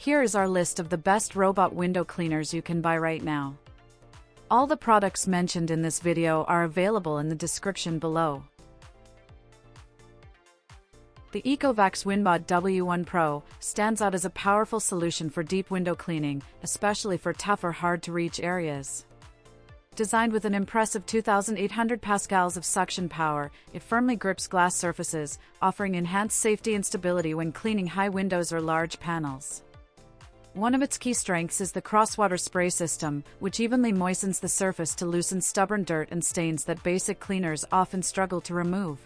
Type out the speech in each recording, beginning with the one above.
Here is our list of the best robot window cleaners you can buy right now. All the products mentioned in this video are available in the description below. The Ecovacs WINBOT W1 Pro stands out as a powerful solution for deep window cleaning, especially for tough or hard-to-reach areas. Designed with an impressive 2,800 pascals of suction power, it firmly grips glass surfaces, offering enhanced safety and stability when cleaning high windows or large panels. One of its key strengths is the crosswater spray system, which evenly moistens the surface to loosen stubborn dirt and stains that basic cleaners often struggle to remove.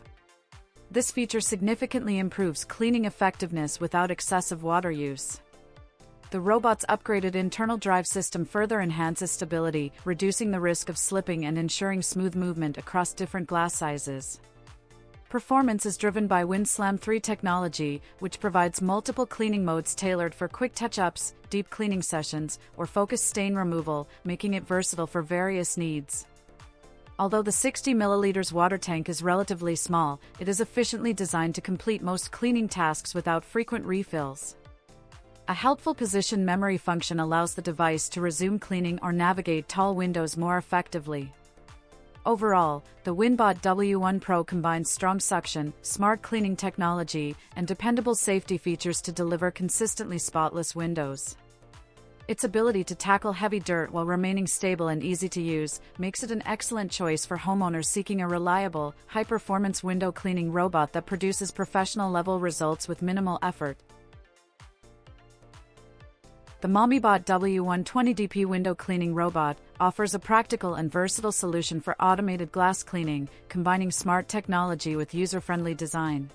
This feature significantly improves cleaning effectiveness without excessive water use. The robot's upgraded internal drive system further enhances stability, reducing the risk of slipping and ensuring smooth movement across different glass sizes. Performance is driven by WinSlam 3 technology, which provides multiple cleaning modes tailored for quick touch-ups, deep cleaning sessions, or focused stain removal, making it versatile for various needs. Although the 60 ml water tank is relatively small, it is efficiently designed to complete most cleaning tasks without frequent refills. A helpful position memory function allows the device to resume cleaning or navigate tall windows more effectively. Overall, the WINBOT W1 Pro combines strong suction, smart cleaning technology, and dependable safety features to deliver consistently spotless windows. Its ability to tackle heavy dirt while remaining stable and easy to use makes it an excellent choice for homeowners seeking a reliable, high-performance window cleaning robot that produces professional-level results with minimal effort. The Mamibot W1 20DP window cleaning robot offers a practical and versatile solution for automated glass cleaning, combining smart technology with user-friendly design.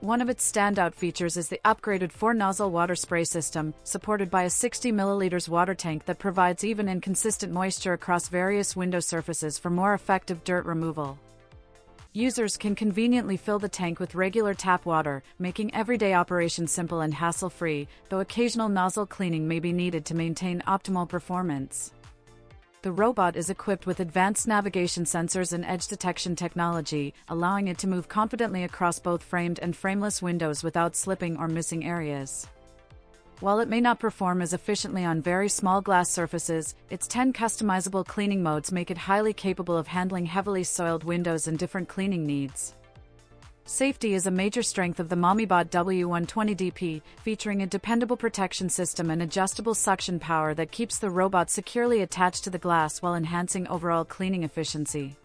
One of its standout features is the upgraded 4-nozzle water spray system, supported by a 60 ml water tank that provides even and consistent moisture across various window surfaces for more effective dirt removal. Users can conveniently fill the tank with regular tap water, making everyday operations simple and hassle-free, though occasional nozzle cleaning may be needed to maintain optimal performance. The robot is equipped with advanced navigation sensors and edge detection technology, allowing it to move confidently across both framed and frameless windows without slipping or missing areas. While it may not perform as efficiently on very small glass surfaces, its 10 customizable cleaning modes make it highly capable of handling heavily soiled windows and different cleaning needs. Safety is a major strength of the Mamibot W1 20DP, featuring a dependable protection system and adjustable suction power that keeps the robot securely attached to the glass while enhancing overall cleaning efficiency.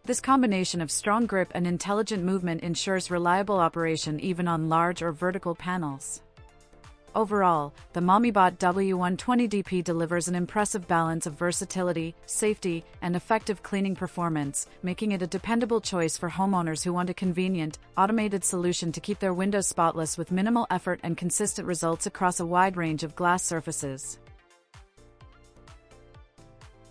This combination of strong grip and intelligent movement ensures reliable operation even on large or vertical panels. Overall, the Mamibot W1 20DP delivers an impressive balance of versatility, safety, and effective cleaning performance, making it a dependable choice for homeowners who want a convenient, automated solution to keep their windows spotless with minimal effort and consistent results across a wide range of glass surfaces.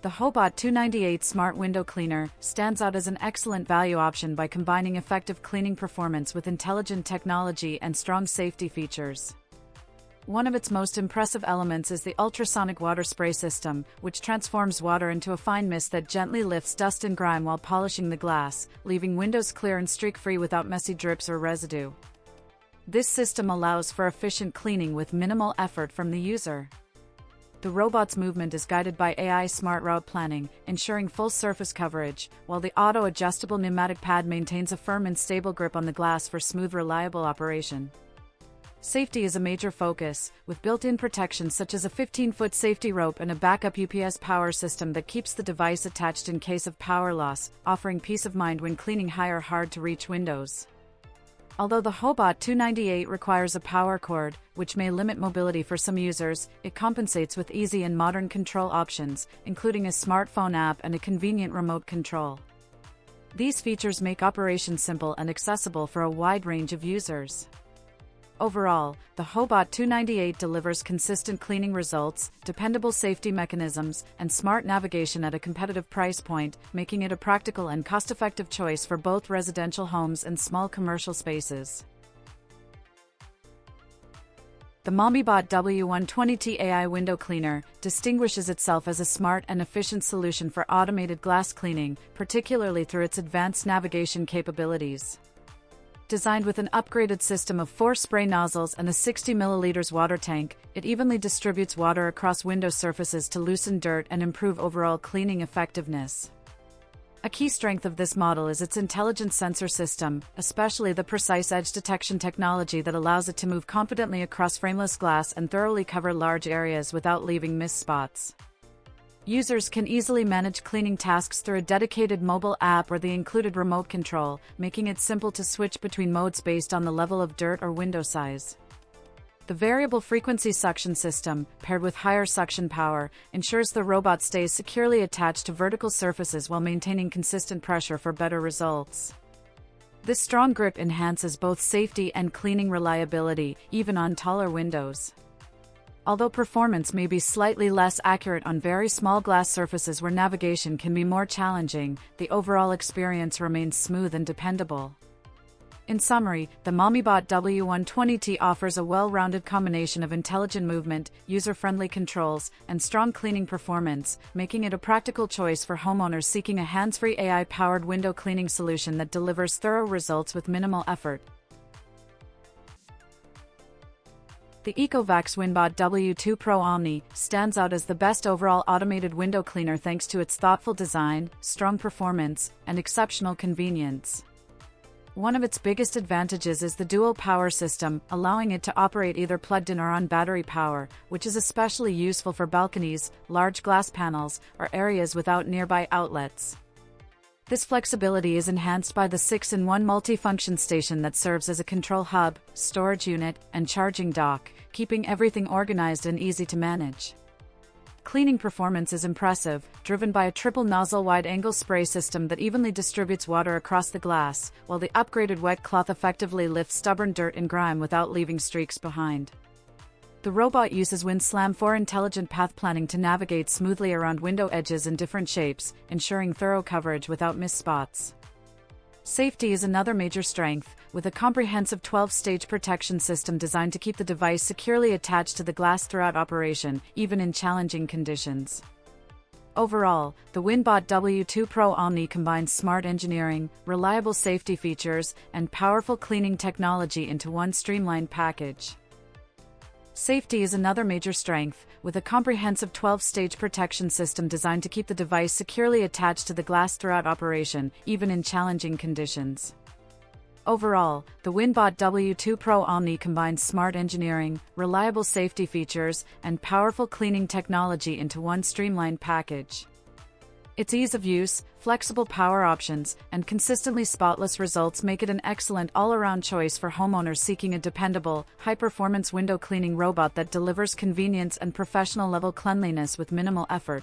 The Hobot 298 Smart Window Cleaner stands out as an excellent value option by combining effective cleaning performance with intelligent technology and strong safety features. One of its most impressive elements is the ultrasonic water spray system, which transforms water into a fine mist that gently lifts dust and grime while polishing the glass, leaving windows clear and streak-free without messy drips or residue. This system allows for efficient cleaning with minimal effort from the user. The robot's movement is guided by AI smart route planning, ensuring full surface coverage, while the auto-adjustable pneumatic pad maintains a firm and stable grip on the glass for smooth, reliable operation. Safety is a major focus, with built-in protections such as a 15-foot safety rope and a backup UPS power system that keeps the device attached in case of power loss, offering peace of mind when cleaning high or hard-to-reach windows. Although the Hobot 298 requires a power cord, which may limit mobility for some users, it compensates with easy and modern control options, including a smartphone app and a convenient remote control. These features make operation simple and accessible for a wide range of users. Overall, the Hobot 298 delivers consistent cleaning results, dependable safety mechanisms, and smart navigation at a competitive price point, making it a practical and cost-effective choice for both residential homes and small commercial spaces. The Mamibot W1 20T AI Window Cleaner distinguishes itself as a smart and efficient solution for automated glass cleaning, particularly through its advanced navigation capabilities. Designed with an upgraded system of 4 spray nozzles and a 60 ml water tank, it evenly distributes water across window surfaces to loosen dirt and improve overall cleaning effectiveness. A key strength of this model is its intelligent sensor system, especially the precise edge detection technology that allows it to move confidently across frameless glass and thoroughly cover large areas without leaving missed spots. Users can easily manage cleaning tasks through a dedicated mobile app or the included remote control, making it simple to switch between modes based on the level of dirt or window size. The variable frequency suction system, paired with higher suction power, ensures the robot stays securely attached to vertical surfaces while maintaining consistent pressure for better results. This strong grip enhances both safety and cleaning reliability, even on taller windows. Although performance may be slightly less accurate on very small glass surfaces where navigation can be more challenging, the overall experience remains smooth and dependable. In summary, the Mamibot W120T offers a well-rounded combination of intelligent movement, user-friendly controls, and strong cleaning performance, making it a practical choice for homeowners seeking a hands-free AI-powered window cleaning solution that delivers thorough results with minimal effort. The Ecovacs WINBOT W2 Pro Omni stands out as the best overall automated window cleaner thanks to its thoughtful design, strong performance, and exceptional convenience. One of its biggest advantages is the dual power system, allowing it to operate either plugged in or on battery power, which is especially useful for balconies, large glass panels, or areas without nearby outlets. This flexibility is enhanced by the 6-in-1 multi-function station that serves as a control hub, storage unit, and charging dock, keeping everything organized and easy to manage. Cleaning performance is impressive, driven by a triple nozzle wide-angle spray system that evenly distributes water across the glass, while the upgraded wet cloth effectively lifts stubborn dirt and grime without leaving streaks behind. The robot uses WinSlam 4 intelligent path planning to navigate smoothly around window edges in different shapes, ensuring thorough coverage without missed spots. Safety is another major strength, with a comprehensive 12-stage protection system designed to keep the device securely attached to the glass throughout operation, even in challenging conditions. Overall, the WINBOT W2 Pro Omni combines smart engineering, reliable safety features, and powerful cleaning technology into one streamlined package. Safety is another major strength, with a comprehensive 12-stage protection system designed to keep the device securely attached to the glass throughout operation, even in challenging conditions. Overall, the WINBOT W2 Pro Omni combines smart engineering, reliable safety features, and powerful cleaning technology into one streamlined package. Its ease of use, flexible power options, and consistently spotless results make it an excellent all-around choice for homeowners seeking a dependable, high-performance window cleaning robot that delivers convenience and professional-level cleanliness with minimal effort.